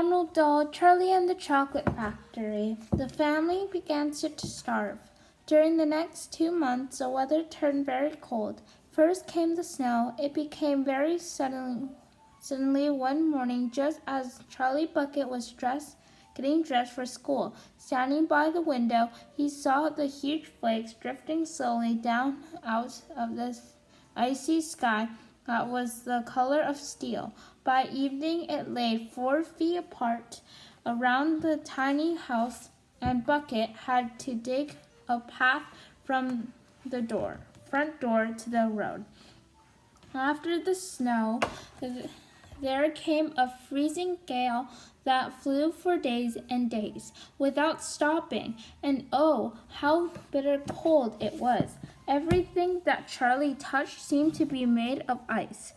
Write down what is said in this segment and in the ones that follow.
Donald Duck, Charlie and the Chocolate Factory. The family began to starve. During the next 2 months, the weather turned very cold. First came the snow. It became very suddenly one morning, just as Charlie Bucket was getting dressed for school. Standing by the window, he saw the huge flakes drifting slowly down out of the icy sky that was the color of steel. By evening, it lay 4 feet apart around the tiny house, and Bucket had to dig a path from the front door to the road. After the snow, there came a freezing gale that flew for days and days without stopping, and oh, how bitter cold it was. Everything that Charlie touched seemed to be made of ice,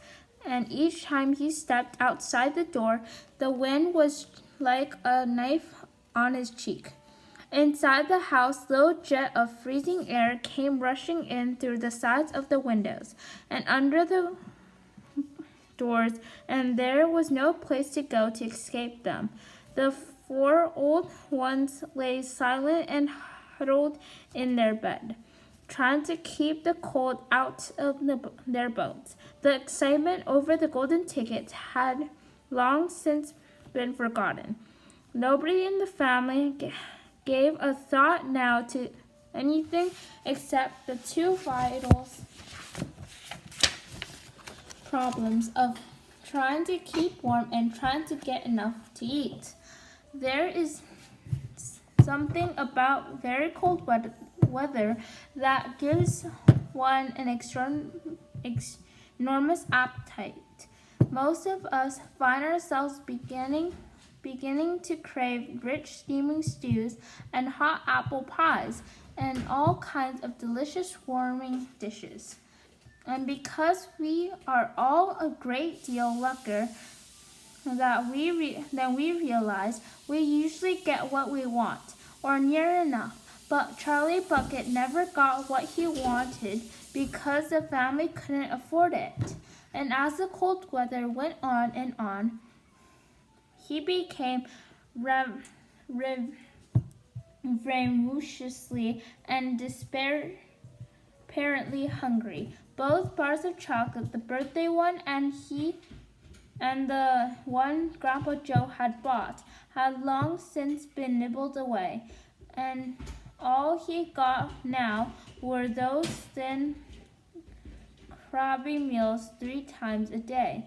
and each time he stepped outside the door, the wind was like a knife on his cheek. Inside the house, little jet of freezing air came rushing in through the sides of the windows and under the doors, and there was no place to go to escape them. The 4 old ones lay silent and huddled in their bed, trying to keep the cold out of their bones. The excitement over the golden tickets had long since been forgotten. Nobody in the family gave a thought now to anything except the 2 vital problems of trying to keep warm and trying to get enough to eat. There is something about very cold weather that gives one an enormous appetite. Most of us find ourselves beginning to crave rich steaming stews and hot apple pies and all kinds of delicious warming dishes. And because we are all a great deal luckier than we realize, we usually get what we want, or near enough. But Charlie Bucket never got what he wanted because the family couldn't afford it. And as the cold weather went on and on, he became ravenously and apparently hungry. Both bars of chocolate, the birthday one and the one Grandpa Joe had bought, had long since been nibbled away, and all he got now were those thin, crabby meals 3 times a day.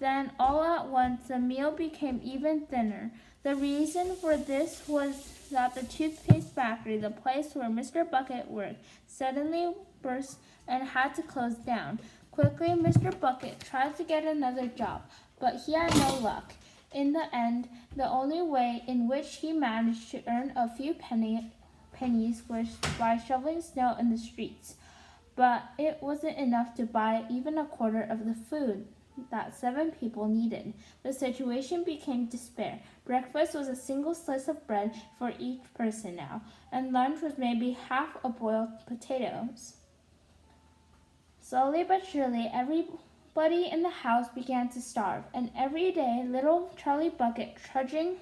Then all at once the meal became even thinner. The reason for this was that the toothpaste factory, the place where Mr. Bucket worked, suddenly burst and had to close down. Quickly, Mr. Bucket tried to get another job, but he had no luck. In the end, the only way in which he managed to earn a few pennies was by shoveling snow in the streets. But it wasn't enough to buy even a quarter of the food that 7 people needed. The situation became despair. Breakfast was a single slice of bread for each person now, and lunch was maybe half a boiled potatoes. Slowly but surely, everybody in the house began to starve, and every day little Charlie Bucket, trudging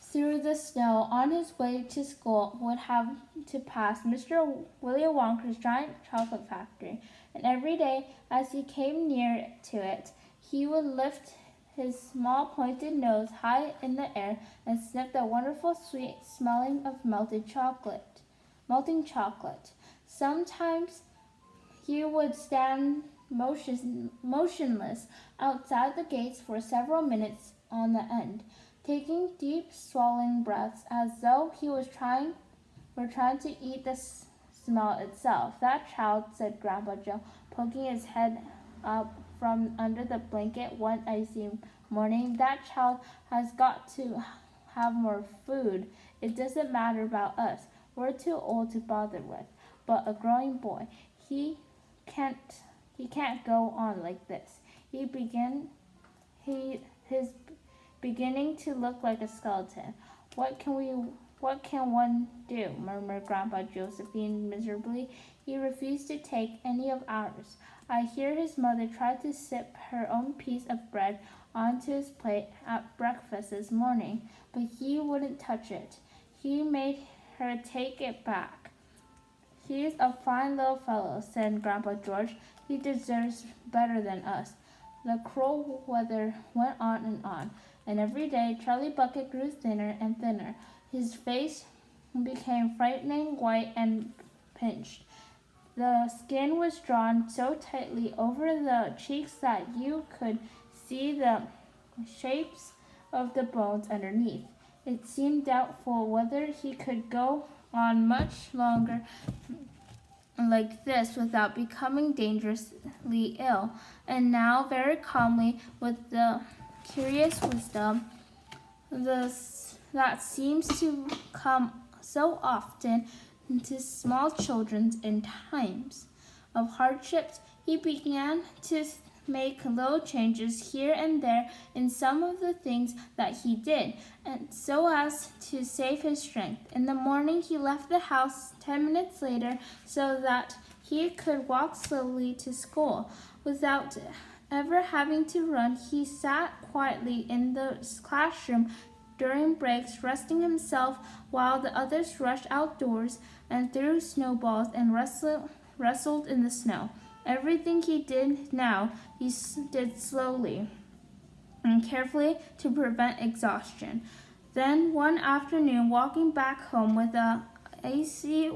through the snow on his way to school, would have to pass Mr. Willy Wonka's giant chocolate factory, and every day as he came near to it, he would lift his small pointed nose high in the air and sniff the wonderful sweet smelling of melting chocolate. Sometimes he would stand motionless outside the gates for several minutes on the end, taking deep swallowing breaths as though he was trying to eat the smell itself. "That child," said Grandpa Joe, poking his head up from under the blanket one icy morning, "that child has got to have more food. It doesn't matter about us. We're too old to bother with. But a growing boy, he can't go on like this. He's beginning to look like a skeleton. What can one do?" murmured Grandpa Josephine miserably. "He refused to take any of ours. I hear his mother tried to sip her own piece of bread onto his plate at breakfast this morning, but he wouldn't touch it. He made her take it back. "He's a fine little fellow," said Grandpa George. "He deserves better than us." The cruel weather went on, and every day Charlie Bucket grew thinner and thinner. His face became frightening white and pinched. The skin was drawn so tightly over the cheeks that you could see the shapes of the bones underneath. It seemed doubtful whether he could go on much longer like this without becoming dangerously ill. And now, very calmly, with the curious wisdom that seems to come so often to small children in times of hardships, he began to make little changes here and there in some of the things that he did, and so as to save his strength. In the morning he left the house 10 minutes later so that he could walk slowly to school. Without ever having to run, he sat quietly in the classroom during breaks, resting himself while the others rushed outdoors and threw snowballs and wrestled in the snow. Everything he did now, he did slowly and carefully to prevent exhaustion. Then one afternoon, walking back home with an icy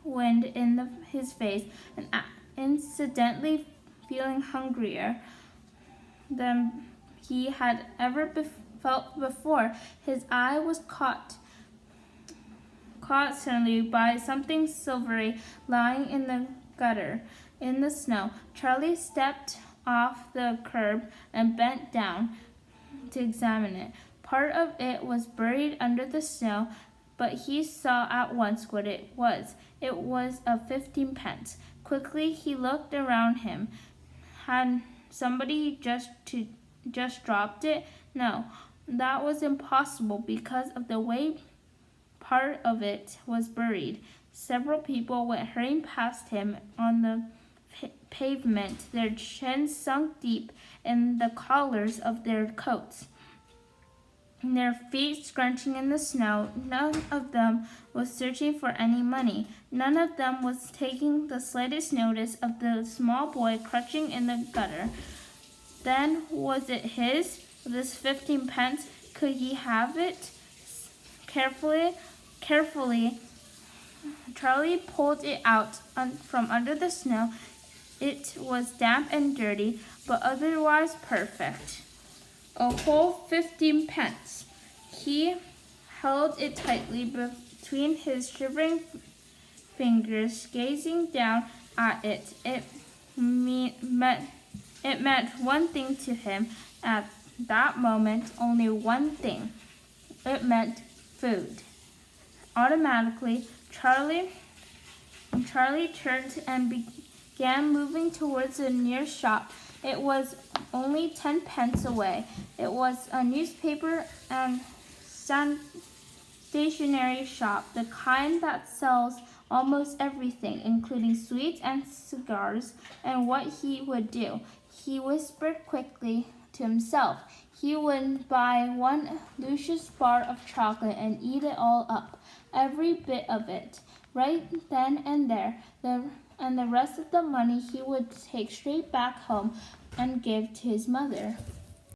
wind in his face and incidentally feeling hungrier than he had ever felt before, his eye was caught suddenly by something silvery lying in the gutter in the snow. Charlie stepped off the curb and bent down to examine it. Part of it was buried under the snow, but he saw at once what it was. It was a 15-pence. Quickly he looked around him. Had somebody just dropped it? No, that was impossible because of the way part of it was buried. Several people went hurrying past him on the pavement, their chins sunk deep in the collars of their coats, their feet scrunching in the snow. None of them was searching for any money. None of them was taking the slightest notice of the small boy crouching in the gutter. Then was it his, this 15-pence? Could he have it? Carefully, Charlie pulled it out from under the snow. It was damp and dirty, but otherwise perfect. A whole 15-pence. He held it tightly between his shivering fingers, gazing down at it. It meant one thing to him at that moment, only one thing. It meant food. Automatically, Charlie turned and began moving towards the nearest shop. It was only 10 pence away. It was a newspaper and stationery shop, the kind that sells almost everything, including sweets and cigars. And what he would do, he whispered quickly to himself. He would buy one luscious bar of chocolate and eat it all up, every bit of it, right then and there. And the rest of the money he would take straight back home and give to his mother.